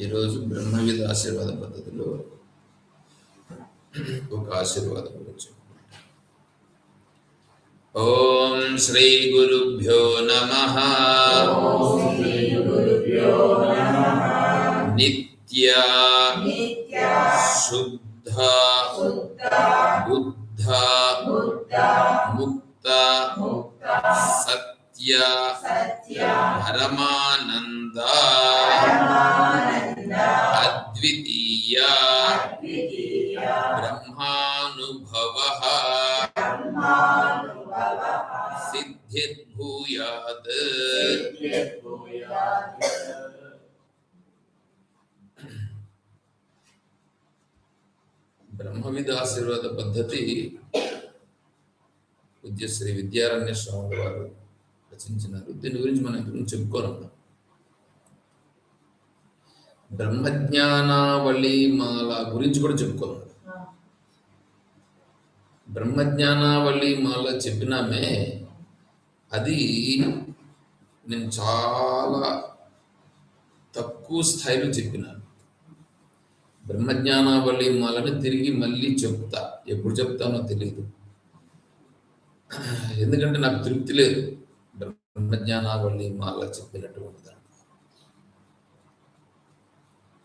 ఈరోజు బ్రహ్మవిధ ఆశీర్వాద పద్ధతిలో ఒక ఆశీర్వాదం గురించి. ఓం శ్రీ గురుభ్యో నమః. నిత్య శుద్ధ బుద్ధ ముక్త సత్య పరమానంద అద్వితీయ బ్రహ్మానుభవః సిద్ధిర్భూయాత్. బ్రహ్మవిధ ఆశీర్వాద పద్ధతి పూజ్య శ్రీ విద్యారణ్య స్వామి వారు రచించినారు. దీని గురించి మనం ఇప్పుడు చెప్పుకోనున్నాం. బ్రహ్మజ్ఞానావళి మాల గురించి కూడా చెప్పుకోనున్నాం. బ్రహ్మజ్ఞానావళి మాల చెప్పినామే, అది నేను చాలా తక్కువ స్థాయిలో చెప్పినాను. బ్రహ్మజ్ఞానావళి మాలని తిరిగి మళ్ళీ చెప్తా. ఎప్పుడు చెప్తానో తెలియదు, ఎందుకంటే నాకు తృప్తి లేదు బ్రహ్మజ్ఞానావళి మాల చెప్పినటువంటి దాంట్లో.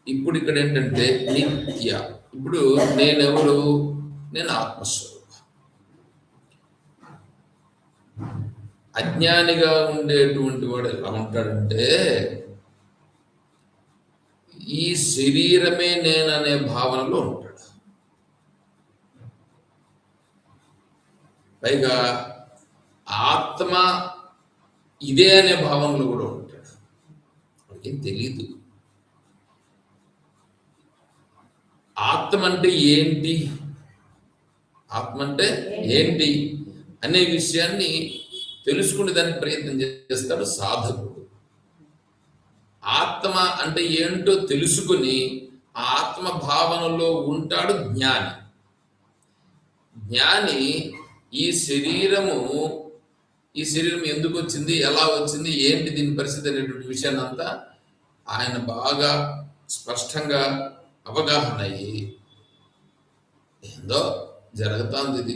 ఇప్పుడు ఇక్కడ ఏంటంటే నిత్య, ఇప్పుడు నేనెవరు? నేను ఆత్మస్వరూప. అజ్ఞానిగా ఉండేటువంటి వాడు ఎలా ఉంటాడంటే, ఈ శరీరమే నేననే భావనలో ఉంటాడు. పైగా ఆత్మ ఇదే అనే భావనలో కూడా ఉంటాడు. వాడికేం తెలీదు ఆత్మ అంటే ఏంటి, ఆత్మ అంటే ఏంటి అనే విషయాన్ని తెలుసుకునే దానికి ప్రయత్నం చేస్తాడు సాధకుడు. ఆత్మ అంటే ఏంటో తెలుసుకుని ఆత్మ భావనలో ఉంటాడు జ్ఞాని. జ్ఞాని ఈ శరీరం ఎందుకు వచ్చింది, ఎలా వచ్చింది, ఏంటి దీని పరిస్థితి అనేటువంటి విషయాన్ని అంతా ఆయన బాగా స్పష్టంగా అవగాహన అయ్యి, ఏందో జరుగుతుంది ఇది,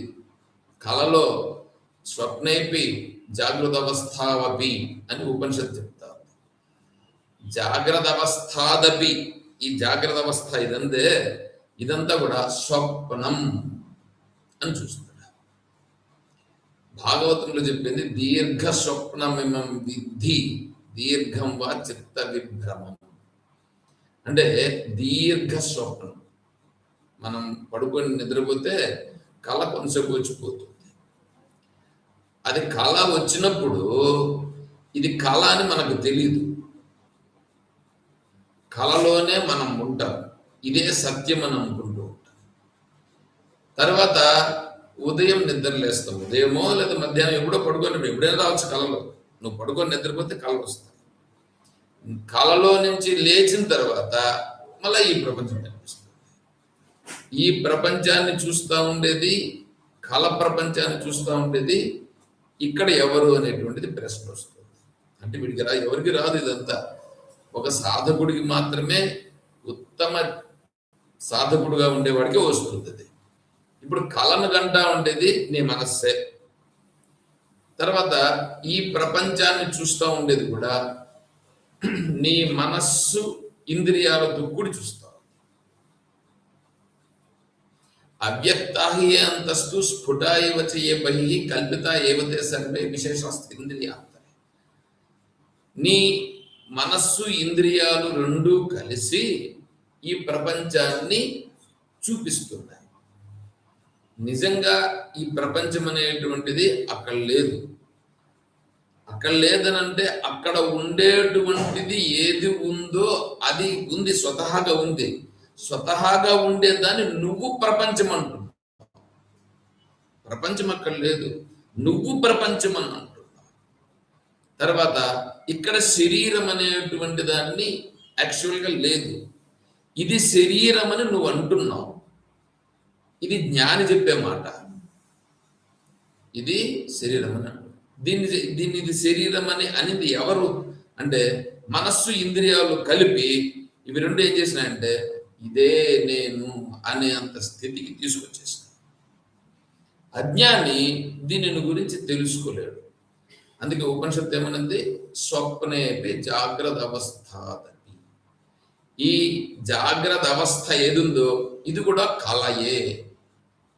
కలలో స్వప్నైపి జాగ్రత్త అవస్థావపి అని ఉపనిషత్తు చెప్తారు. జాగ్రత్త అవస్థాదపి, ఈ జాగ్రత్త అవస్థ ఇదంతా కూడా స్వప్నం అని చూస్తాడు. భాగవతంలో చెప్పింది దీర్ఘ స్వప్నమిమం విద్ధి దీర్ఘం వా చిత్త విభ్రమం. అంటే దీర్ఘ స్వప్నం, మనం పడుకొని నిద్రపోతే కళ కొంచెం వచ్చిపోతుంది. అది కళ వచ్చినప్పుడు ఇది కళ అని మనకు తెలీదు. కళలోనే మనం ఉంటాం, ఇదే సత్యం అని అనుకుంటూ ఉంటాం. తర్వాత ఉదయం నిద్రలేస్తాం, ఉదయమో లేదా మధ్యాహ్నం ఎప్పుడో పడుకొని, ఎప్పుడైనా రావచ్చు కళలో. నువ్వు పడుకొని నిద్రపోతే కళ వస్తాయి. కళలో నుంచి లేచిన తర్వాత మళ్ళీ ఈ ప్రపంచం కనిపిస్తుంది. ఈ ప్రపంచాన్ని చూస్తూ ఉండేది, కళ ప్రపంచాన్ని చూస్తూ ఉండేది ఇక్కడ ఎవరు అనేటువంటిది ప్రశ్న వస్తుంది. అంటే వీడికి ఎవరికి రాదు ఇదంతా. ఒక సాధకుడికి మాత్రమే, ఉత్తమ సాధకుడుగా ఉండేవాడికి వస్తుంది. ఇప్పుడు కళను గంటా ఉండేది నీ మనస్సే. తర్వాత ఈ ప్రపంచాన్ని చూస్తూ ఉండేది కూడా నీ మనస్సు ఇంద్రియాలతో కూడి చూస్తావు. అవ్యక్తాహి అంతస్తు స్ఫుట ఏవ చే బహి కల్పిత ఏవతే సర్వే విశేషాస్తి ఇంద్రియాంతరే. నీ మనస్సు ఇంద్రియాలు రెండూ కలిసి ఈ ప్రపంచాన్ని చూపిస్తున్నాయి. నిజంగా ఈ ప్రపంచం అనేటువంటిది అక్కడ లేదు. అక్కడ లేదనంటే అక్కడ ఉండేటువంటిది ఏది ఉందో అది ఉంది, స్వతహాగా ఉంది. స్వతహాగా ఉండేదాన్ని నువ్వు ప్రపంచం అంటున్నావు. ప్రపంచం అక్కడ లేదు, నువ్వు ప్రపంచం అని అంటున్నావు. తర్వాత ఇక్కడ శరీరం అనేటువంటి దాన్ని యాక్చువల్గా లేదు, ఇది శరీరం అని నువ్వు అంటున్నావు. ఇది జ్ఞాని చెప్పే మాట, ఇది శరీరం అని. దీన్ని ఇది శరీరం అని అనేది ఎవరు అంటే మనస్సు ఇంద్రియాలు కలిపి ఇవి రెండు ఏం చేసినాయంటే ఇదే నేను అనే అంత స్థితికి తీసుకొచ్చేసిన. అజ్ఞాని దీనిని గురించి తెలుసుకోలేడు. అందుకే ఉపనిషత్తు ఏమన్నది, స్వప్నేపి జాగ్రత్త అవస్థ. ఈ జాగ్రత్త అవస్థ ఏదుందో ఇది కూడా కలయే,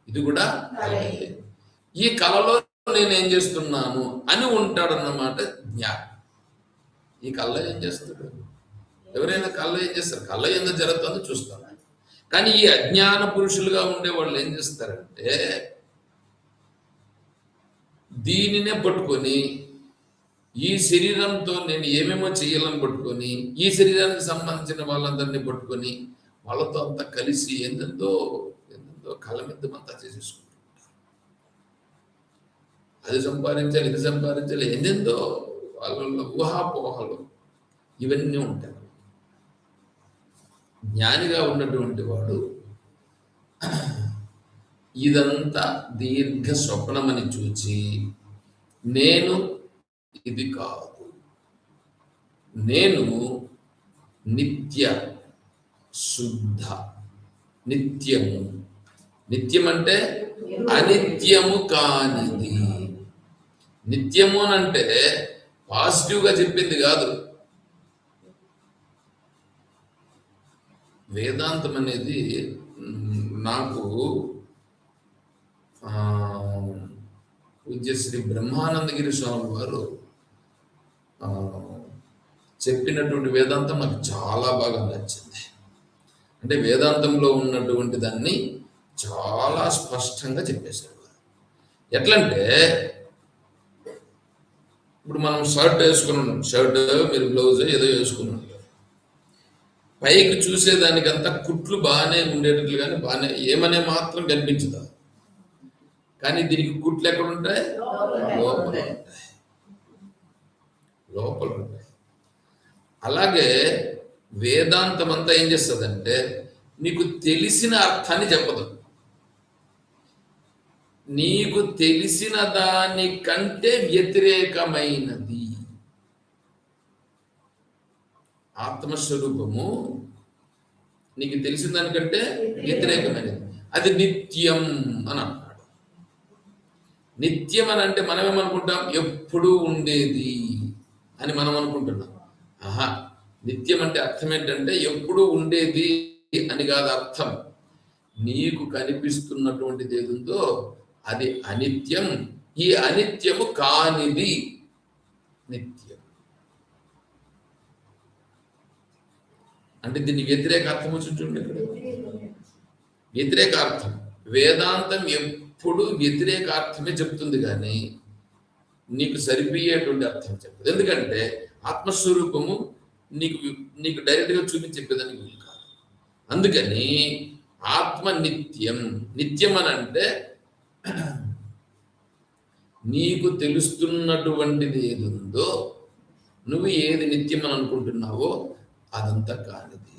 ఇది కూడా కలయే. ఈ కళలో నేనేం చేస్తున్నాను అని ఉంటాడన్నమాట జ్ఞానం. ఈ కళ్ళ ఏం చేస్తాడు? ఎవరైనా కళ్ళ ఏం చేస్తారు? కళ్ళ ఎందుకు జరుగుతుందో చూస్తారు. కానీ ఈ అజ్ఞాన పురుషులుగా ఉండే వాళ్ళు ఏం చేస్తారంటే దీనినే పట్టుకొని ఈ శరీరంతో నేను ఏమేమో చేయాలని పట్టుకొని ఈ శరీరానికి సంబంధించిన వాళ్ళందరినీ పట్టుకొని వాళ్ళతో అంతా కలిసి ఎందెందో కళ్ళమిద్దమంతా చేసేసుకుంటారు. అది సంపాదించాలి, ఇది సంపాదించాలి, ఎందెందో వాళ్ళ ఊహాపోహలు ఇవన్నీ ఉంటాయి. జ్ఞానిగా ఉన్నటువంటి వాడు ఇదంతా దీర్ఘ స్వప్నమని చూచి నేను ఇది కాదు, నేను నిత్య శుద్ధ నిత్యము. నిత్యం అంటే అనిత్యము కానిది. నిత్యము అంటే పాజిటివ్గా చెప్పింది కాదు. వేదాంతం అనేది నాకు పూజ్య శ్రీ బ్రహ్మానందగిరి స్వామి వారు చెప్పినటువంటి వేదాంతం నాకు చాలా బాగా నచ్చింది. అంటే వేదాంతంలో ఉన్నటువంటి దాన్ని చాలా స్పష్టంగా చెప్పేశారు. ఎట్లంటే ఇప్పుడు మనం షర్ట్ వేసుకుని ఉన్నాం, షర్ట్ మీరు బ్లౌజ్ ఏదో వేసుకుని ఉంటారు, పైకి చూసేదానికంతా కుట్లు బాగానే ఉండేటట్లు కానీ బాగానే ఏమనే మాత్రం కనిపించదు. కానీ దీనికి కుట్లు ఎక్కడ ఉంటాయి? లోపల ఉంటాయి, లోపల ఉంటాయి. అలాగే వేదాంతం అంతా ఏం చేస్తుందంటే నీకు తెలిసిన అర్థాన్ని చెప్పదు, నీకు తెలిసిన దానికంటే వ్యతిరేకమైనది. ఆత్మస్వరూపము నీకు తెలిసిన దానికంటే వ్యతిరేకమైనది. అది నిత్యం అని అన్నాడు. నిత్యం అని అంటే మనం ఏమనుకుంటాం? ఎప్పుడూ ఉండేది అని మనం అనుకుంటున్నాం. ఆహా, నిత్యం అంటే అర్థం ఏంటంటే ఎప్పుడూ ఉండేది అని కాదు అర్థం. నీకు కనిపిస్తున్నటువంటిది ఏదుందో అది అనిత్యం. ఈ అనిత్యము కానిది నిత్యం. అంటే దీన్ని వ్యతిరేక అర్థం వచ్చింటుంది ఇక్కడ. వ్యతిరేకార్థం. వేదాంతం ఎప్పుడు వ్యతిరేకార్థమే చెప్తుంది కానీ నీకు సరిపోయేటువంటి అర్థం చెప్పదు. ఎందుకంటే ఆత్మస్వరూపము నీకు డైరెక్ట్గా చూపించి చెప్పేదానికి వీలు కాదు. అందుకని ఆత్మ నిత్యం. నిత్యం అని అంటే నీకు తెలుస్తున్నటువంటిది ఏది ఉందో, నువ్వు ఏది నిత్యం అని అనుకుంటున్నావో అదంతా కానిది.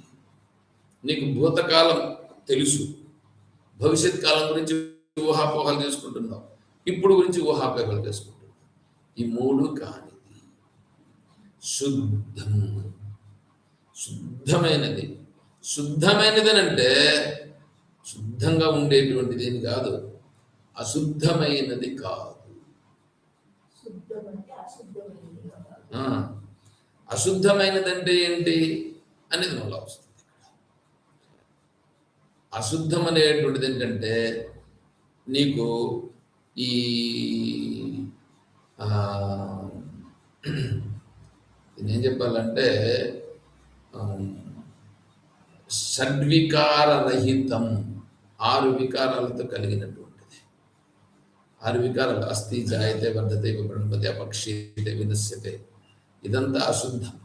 నీకు భూతకాలం తెలుసు, భవిష్యత్ కాలం గురించి ఊహాపోహాలు చేసుకుంటున్నావు, ఇప్పుడు గురించి ఊహాపోహాలు చేసుకుంటున్నావు. ఈ మూడు కానిది. శుద్ధం, శుద్ధమైనది. శుద్ధమైనది అంటే శుద్ధంగా ఉండేటువంటిది ఏమి కాదు, అశుద్ధమైనది కాదు. అశుద్ధమైనది అంటే ఏంటి అనేది మళ్ళీ వస్తుంది. అశుద్ధం అనేటువంటిది ఏంటంటే నీకు ఈ ఏం చెప్పాలంటే షడ్వికార రహితం, 6 వికారాలతో కలిగినటువంటిది. 6 వికారాలు అస్థి, జాయతే, వర్ధతే, ప్రణపతే, అపక్షీయతే, వినశ్యతే. ఇదంతా అశుద్ధం.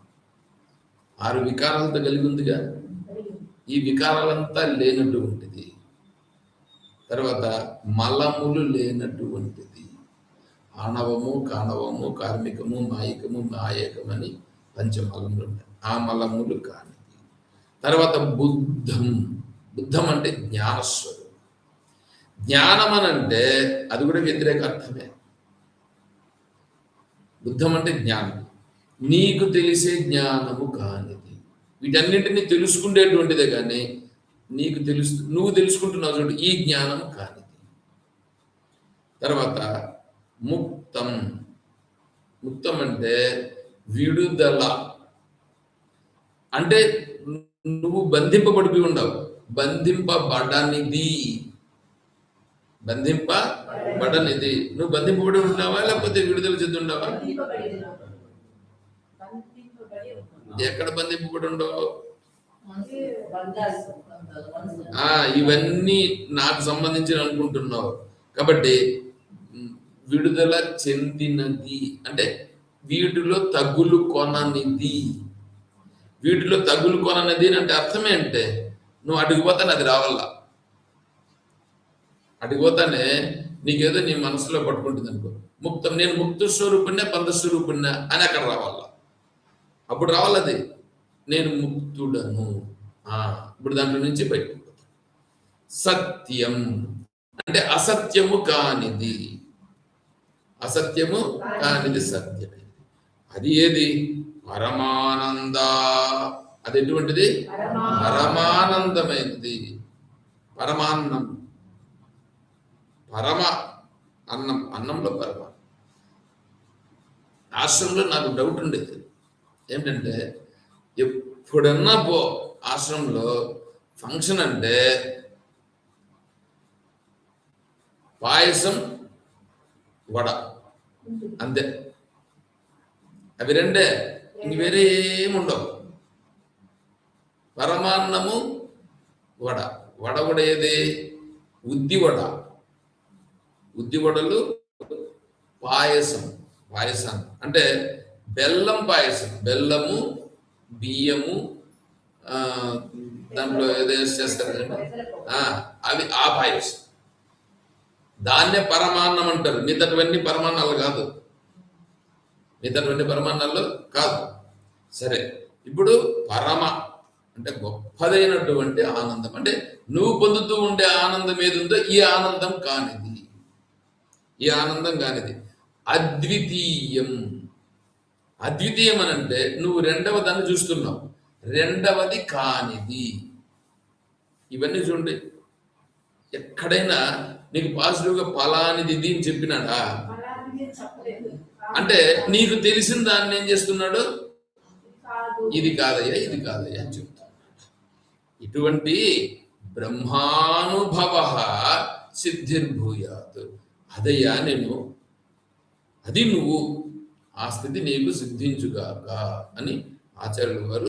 6 వికారాలతో కలిగి ఉందిగా. ఈ వికారాలంతా లేనటువంటిది. తర్వాత మలములు లేనటువంటిది. ఆణవము, కాణవము, కార్మికము, మాయికము, మాయకమని పంచమలములు ఉంటాయి. ఆ మలములు కానిది. తర్వాత బుద్ధం. బుద్ధం అంటే జ్ఞానస్వరూపం. జ్ఞానం అని అంటే అది కూడా వ్యతిరేక అర్థమే. బుద్ధం అంటే జ్ఞానం, నీకు తెలిసే జ్ఞానము కానిది. వీటన్నింటినీ తెలుసుకునేటువంటిదే కానీ నీకు నువ్వు తెలుసుకుంటున్నావు చూడు, ఈ జ్ఞానం కానిది. తర్వాత ముక్తం. ముక్తం అంటే విడుదల. అంటే నువ్వు బంధింపబడిపోయి ఉండవు, బంధింపబడనిది. నువ్వు బంధింపబడి ఉన్నావా లేకపోతే విడుదల చెంది ఉండవా? ఎక్కడ బంధింపబడి ఉండవు? ఇవన్నీ నాకు సంబంధించిన అనుకుంటున్నావు కాబట్టి విడుదల చెందినది అంటే వీటిలో తగులు కొననిది. వీటిలో తగులు కొననిది అంటే అర్థమే అంటే నువ్వు అడిగిపోతానే అది రావాల. అడిగిపోతానే నీకేదో నీ మనసులో పట్టుకుంటుంది అనుకో, ముక్తం, నేను ముక్త స్వరూపుణ్ణే బంధ స్వరూపుణ్ణే అని అక్కడ రావాల. అప్పుడు రావాలది నేను ముక్తుడను. ఇప్పుడు దాంట్లో నుంచి బయటకు సత్యం అంటే అసత్యము కానిది. అసత్యము కానిది సత్యమే. అది ఏది? పరమానంద. అది ఎటువంటిది? పరమానందమైనది. పరమాన్నం, పరమ అన్నం, అన్నంలో పరమ. ఆశ్రమంలో నాకు డౌట్ ఉండేది ఏంటంటే, ఎప్పుడన్నా ఆశ్రమంలో ఫంక్షన్ అంటే పాయసం, వడ, అంతే. అవి రెండే, ఇంక వేరే ఏముండవు. పరమాన్నము, వడ. వడ కూడా ఏది? ఉద్దివడ. ఉద్దివడలు, పాయసం. పాయసం అంటే బెల్లం పాయసం. బెల్లము, బియ్యము, దాంట్లో ఏదో చేస్తారు అవి ఆ పాయసం. దాన్నే పరమాన్నం అంటారు. మిగతావన్నీ పరమాన్నాలు కాదు. మిగతావన్నీ పరమాన్నాలు కాదు. సరే, ఇప్పుడు పరమ అంటే గొప్పదైనటువంటి ఆనందం అంటే నువ్వు పొందుతూ ఉండే ఆనందం ఏది ఉందో ఈ ఆనందం కానిది. ఈ ఆనందం కానిది అద్వితీయం. అద్వితీయం అని అంటే నువ్వు రెండవ దాన్ని చూస్తున్నావు, రెండవది కానిది. ఇవన్నీ చూడండి, ఎక్కడైనా నీకు పాజిటివ్గా ఫలానిది ఇది అని చెప్పినాడా? అంటే నీకు తెలిసిన దాన్ని ఏం చేస్తున్నాడు? ఇది కాదయ్యా, ఇది కాదయ్యా అని చెప్తున్నాడు. ఇటువంటి బ్రహ్మానుభవ సిద్ధిర్భూయాత్. అదయ్యా నేను, అది నువ్వు, ఆ స్థితి నీకు సిద్ధించుగాక అని ఆచార్యులు వారు